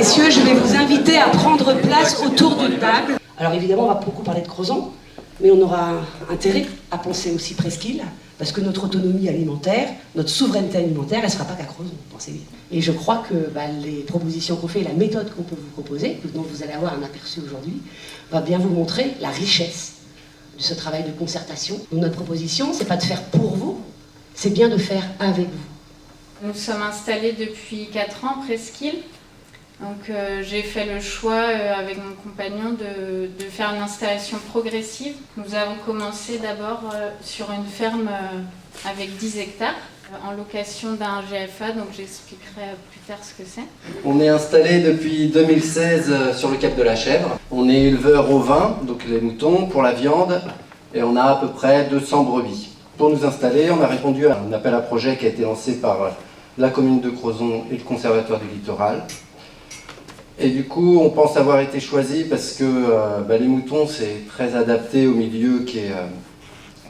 messieurs, je vais vous inviter à prendre place autour d'une table. Alors évidemment, on va beaucoup parler de Crozon, mais on aura intérêt à penser aussi Presqu'île, parce que notre autonomie alimentaire, notre souveraineté alimentaire, elle ne sera pas qu'à Crozon, pensez bien. Et je crois que les propositions qu'on fait, la méthode qu'on peut vous proposer, dont vous allez avoir un aperçu aujourd'hui, va bien vous montrer la richesse de ce travail de concertation. Donc notre proposition, c'est pas de faire pour vous, c'est bien de faire avec vous. Nous sommes installés depuis 4 ans, Presqu'île. Donc j'ai fait le choix avec mon compagnon de faire une installation progressive. Nous avons commencé d'abord sur une ferme avec 10 hectares en location d'un GFA, donc j'expliquerai plus tard ce que c'est. On est installé depuis 2016 sur le Cap de la Chèvre. On est éleveur au vin, donc les moutons, pour la viande, et on a à peu près 200 brebis. Pour nous installer, on a répondu à un appel à projet qui a été lancé par la commune de Crozon et le Conservatoire du Littoral. Et du coup, on pense avoir été choisi parce que les moutons, c'est très adapté au milieu qui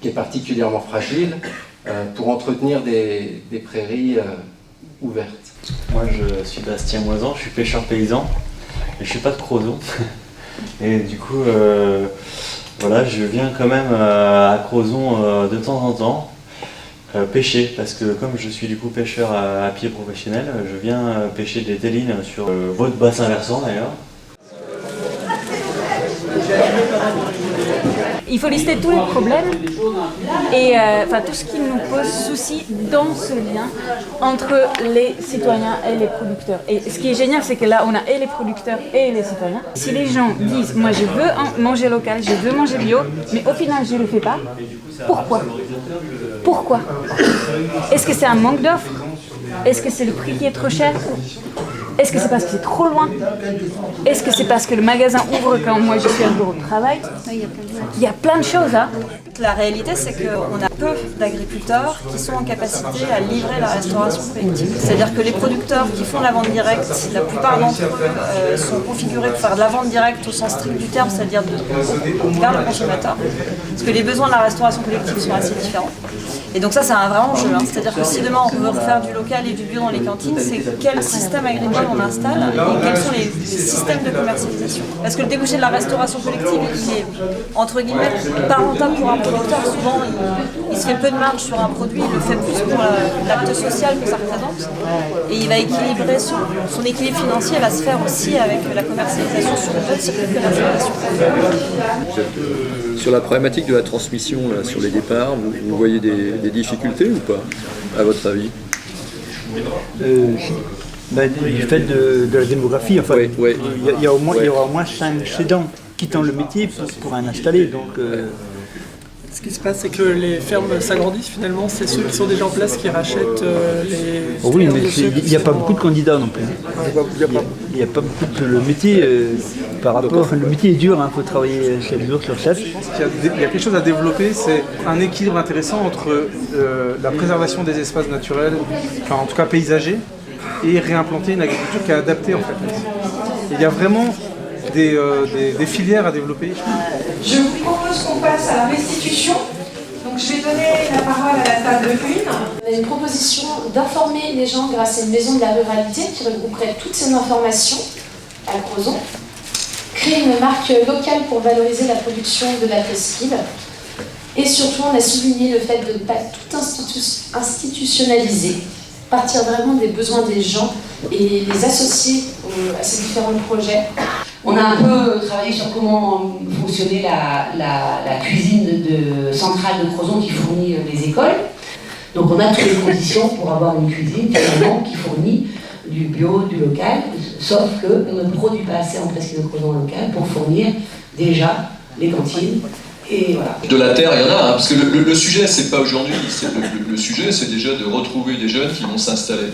est particulièrement fragile pour entretenir des prairies ouvertes. Moi, je suis Bastien Moisan, je suis pêcheur paysan, mais je ne suis pas de Crozon. Et du coup, voilà, je viens quand même à Crozon de temps en temps pêcher, parce que comme je suis du coup pêcheur à pied professionnel, je viens pêcher des télines sur votre bassin versant d'ailleurs. Il faut lister tous les problèmes et tout ce qui nous pose souci dans ce lien entre les citoyens et les producteurs. Et ce qui est génial, c'est que là, on a et les producteurs et les citoyens. Si les gens disent « moi je veux manger local, je veux manger bio, mais au final je ne le fais pas », pourquoi ? Pourquoi ? Est-ce que c'est un manque d'offres ? Est-ce que c'est le prix qui est trop cher ? Est-ce que c'est parce que c'est trop loin ? Est-ce que c'est parce que le magasin ouvre quand moi je suis un bureau de travail ? Il y a plein de choses. Hein. La réalité, c'est qu'on a peu d'agriculteurs qui sont en capacité à livrer la restauration collective. C'est-à-dire que les producteurs qui font la vente directe, la plupart d'entre eux sont configurés pour faire de la vente directe au sens strict du terme, c'est-à-dire vers le consommateur. Parce que les besoins de la restauration collective sont assez différents. Et donc ça, c'est un vrai enjeu. Hein. C'est-à-dire que si demain on veut refaire du local et du bio dans les cantines, c'est quel système agricole on installe et quels sont les systèmes de commercialisation. Parce que le débouché de la restauration collective, il est, entre guillemets, pas rentable pour un producteur. Souvent, il se fait peu de marge sur un produit, il le fait plus pour l'acte social que ça représente. Et il va équilibrer son équilibre financier va se faire aussi avec la commercialisation sur d'autres circuits de commercialisation. Sur la problématique de la transmission, là, sur les départs, vous voyez des difficultés ou pas, à votre avis ? Du fait de la démographie, enfin, ouais. il y aura au moins 5 cédants quittant le métier pour un installer. Donc, Ce qui se passe, c'est que les fermes s'agrandissent finalement, c'est ceux qui sont déjà en place qui rachètent les... Oui, mais il n'y a pas beaucoup de candidats non plus. Il n'y a pas beaucoup de... Le métier, par rapport... Le métier est dur, il faut travailler 7 jours sur 7. Je pense qu'il y a quelque chose à développer, c'est un équilibre intéressant entre la préservation des espaces naturels, enfin en tout cas paysagers, et réimplanter une agriculture qui est adaptée en fait. Et il y a vraiment des filières à développer. Je vous propose qu'on passe à la restitution. Donc je vais donner la parole à la table 1. On a une proposition d'informer les gens grâce à une maison de la ruralité qui regrouperait toutes ces informations à Crozon. Créer une marque locale pour valoriser la production de la presqu'île. Et surtout, on a souligné le fait de ne pas tout institutionnaliser. Partir vraiment des besoins des gens et les associer à ces différents projets. On a un peu travaillé sur comment fonctionnait la cuisine centrale de Crozon qui fournit les écoles. Donc on a toutes les conditions pour avoir une cuisine finalement qui fournit du bio, du local, sauf qu'on ne produit pas assez en presqu'île de Crozon local pour fournir déjà les cantines. Et voilà. De la terre, il y en a, hein, parce que le sujet, c'est pas aujourd'hui, le sujet, c'est déjà de retrouver des jeunes qui vont s'installer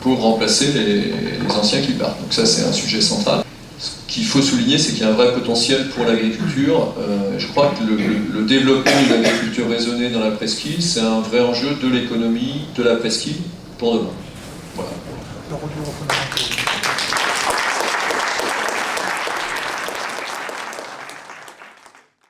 pour remplacer les anciens qui partent. Donc ça, c'est un sujet central. Ce qu'il faut souligner, c'est qu'il y a un vrai potentiel pour l'agriculture. Je crois que le développement de l'agriculture raisonnée dans la presqu'île, c'est un vrai enjeu de l'économie de la presqu'île pour demain. Voilà.